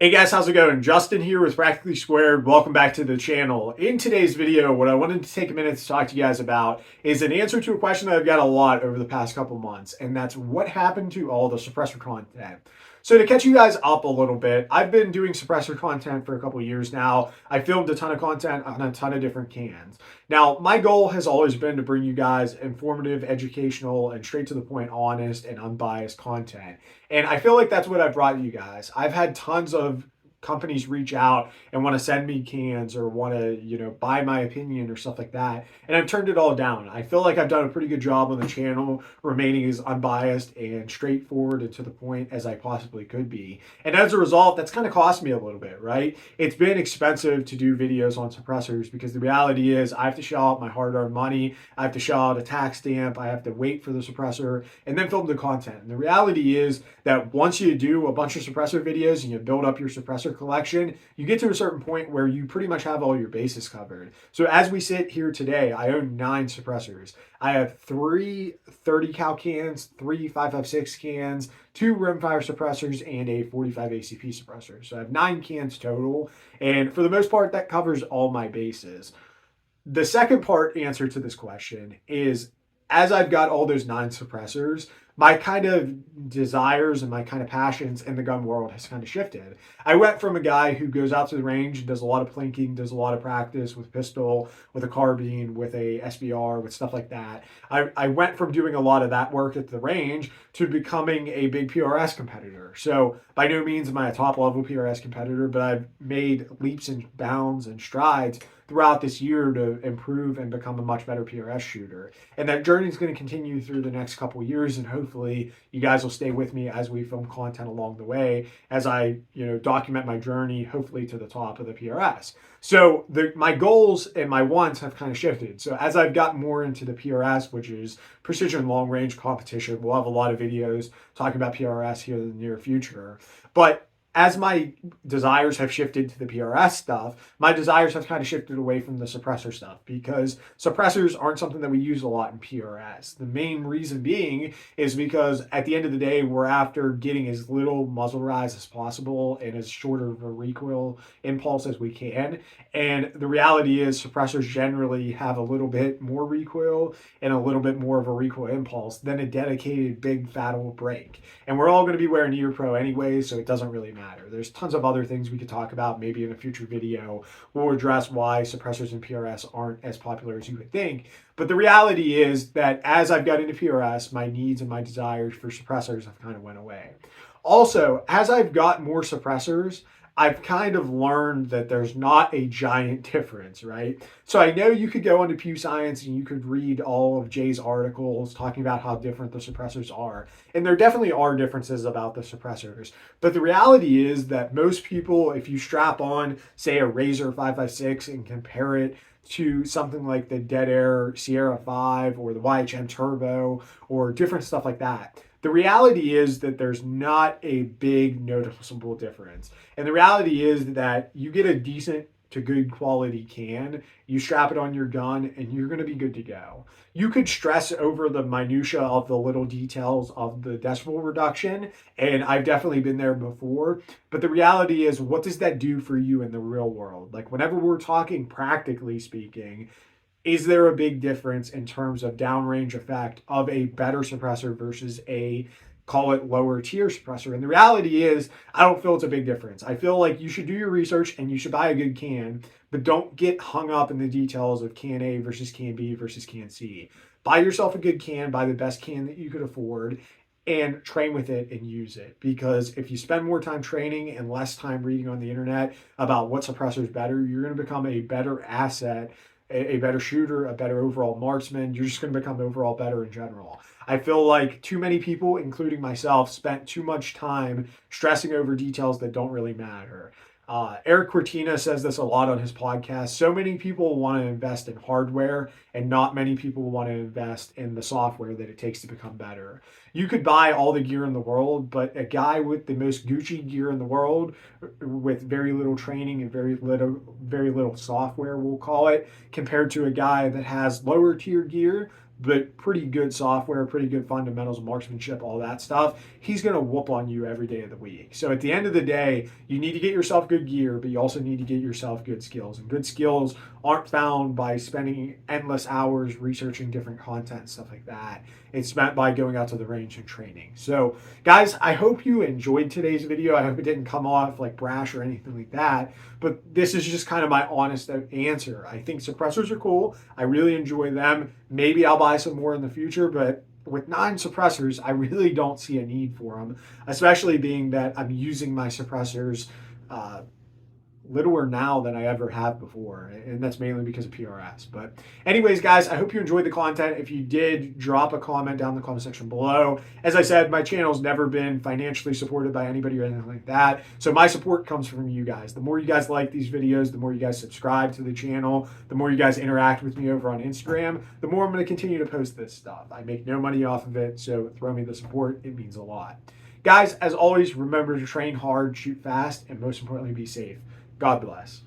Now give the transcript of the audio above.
Hey guys, how's it going? Justin here with Practically Squared. Welcome back to the channel. In today's video, what I wanted to take a minute to talk to you guys about is an answer to a question that I've got a lot over the past couple months, and that's what happened to all the suppressor content. So to catch you guys up a little bit, I've been doing suppressor content for a couple years now. I filmed a ton of content on a ton of different cans. Now, my goal has always been to bring you guys informative, educational, and straight to the point, honest and unbiased content. And I feel like that's what I've brought you guys. I've had tons of companies reach out and want to send me cans or want to, buy my opinion or stuff like that. And I've turned it all down. I feel like I've done a pretty good job on the channel, remaining as unbiased and straightforward and to the point as I possibly could be. And as a result, that's kind of cost me a little bit, right? It's been expensive to do videos on suppressors because the reality is I have to shell out my hard-earned money. I have to shell out a tax stamp. I have to wait for the suppressor and then film the content. And the reality is that once you do a bunch of suppressor videos and you build up your suppressor collection, you get to a certain point where you pretty much have all your bases covered. So as we sit here today, I own 9 suppressors. I have 3 30 cal cans, 3 5.56 cans, 2 rimfire suppressors, and a 45 ACP suppressor. So I have 9 cans total, and for the most part, that covers all my bases. The second part answer to this question is, as I've got all those 9 suppressors, my kind of desires and my kind of passions in the gun world has kind of shifted. I went from a guy who goes out to the range and does a lot of plinking, does a lot of practice with pistol, with a carbine, with a SBR, with stuff like that. I went from doing a lot of that work at the range to becoming a big PRS competitor. So by no means am I a top level PRS competitor, but I've made leaps and bounds and strides throughout this year to improve and become a much better PRS shooter. And that journey is going to continue through the next couple of years, and hopefully you guys will stay with me as we film content along the way, as I, document my journey, hopefully to the top of the PRS. So my goals and my wants have kind of shifted. So as I've gotten more into the PRS, which is precision long range competition, we'll have a lot of videos talking about PRS here in the near future. But as my desires have shifted to the PRS stuff, my desires have kind of shifted away from the suppressor stuff because suppressors aren't something that we use a lot in PRS. The main reason being is because at the end of the day, we're after getting as little muzzle rise as possible and as short of a recoil impulse as we can. And the reality is suppressors generally have a little bit more recoil and a little bit more of a recoil impulse than a dedicated big fat old break. And we're all going to be wearing Ear Pro anyway, so it doesn't really matter. There's tons of other things we could talk about. Maybe in a future video, we'll address why suppressors in PRS aren't as popular as you would think. But the reality is that as I've got into PRS, my needs and my desires for suppressors have kind of went away. Also, as I've got more suppressors, I've kind of learned that there's not a giant difference, right? So I know you could go into Pew Science and you could read all of Jay's articles talking about how different the suppressors are. And there definitely are differences about the suppressors. But the reality is that most people, if you strap on, say, a Razor 556 and compare it to something like the Dead Air Sierra 5 or the YHM Turbo or different stuff like that, the reality is that there's not a big noticeable difference. And the reality is that you get a decent to good quality can, you strap it on your gun, and you're going to be good to go. You could stress over the minutia of the little details of the decibel reduction, and I've definitely been there before. But the reality is, what does that do for you in the real world? Like, whenever we're talking practically speaking, is there a big difference in terms of downrange effect of a better suppressor versus a, call it, lower tier suppressor? And the reality is, I don't feel it's a big difference. I feel like you should do your research and you should buy a good can, but don't get hung up in the details of can A versus can B versus can C. Buy yourself a good can, buy the best can that you could afford, and train with it and use it. Because if you spend more time training and less time reading on the internet about what suppressor is better, you're going to become a better asset, a better shooter, a better overall marksman. You're just going to become overall better in general. I feel like too many people, including myself, spent too much time stressing over details that don't really matter. Eric Cortina says this a lot on his podcast. So many people want to invest in hardware and not many people want to invest in the software that it takes to become better. You could buy all the gear in the world, but a guy with the most Gucci gear in the world with very little training and very little software, we'll call it, compared to a guy that has lower tier gear but pretty good software, pretty good fundamentals, marksmanship, all that stuff, he's going to whoop on you every day of the week. So at the end of the day, you need to get yourself good gear, but you also need to get yourself good skills. And good skills aren't found by spending endless hours researching different content and stuff like that. It's meant by going out to the range and training. So guys, I hope you enjoyed today's video. I hope it didn't come off like brash or anything like that, but this is just kind of my honest answer. I think suppressors are cool. I really enjoy them. Maybe I'll buy some more in the future, but with 9 suppressors, I really don't see a need for them, especially being that I'm using my suppressors littler now than I ever have before, and that's mainly because of PRS. But anyways, guys, I hope you enjoyed the content. If you did, drop a comment down in the comment section below. As I said, my channel's never been financially supported by anybody or anything like that, so my support comes from you guys. The more you guys like these videos, the more you guys subscribe to the channel, the more you guys interact with me over on Instagram, the more I'm going to continue to post this stuff. I make no money off of it, so throw me the support. It means a lot. Guys, as always, remember to train hard, shoot fast, and most importantly, be safe. God bless.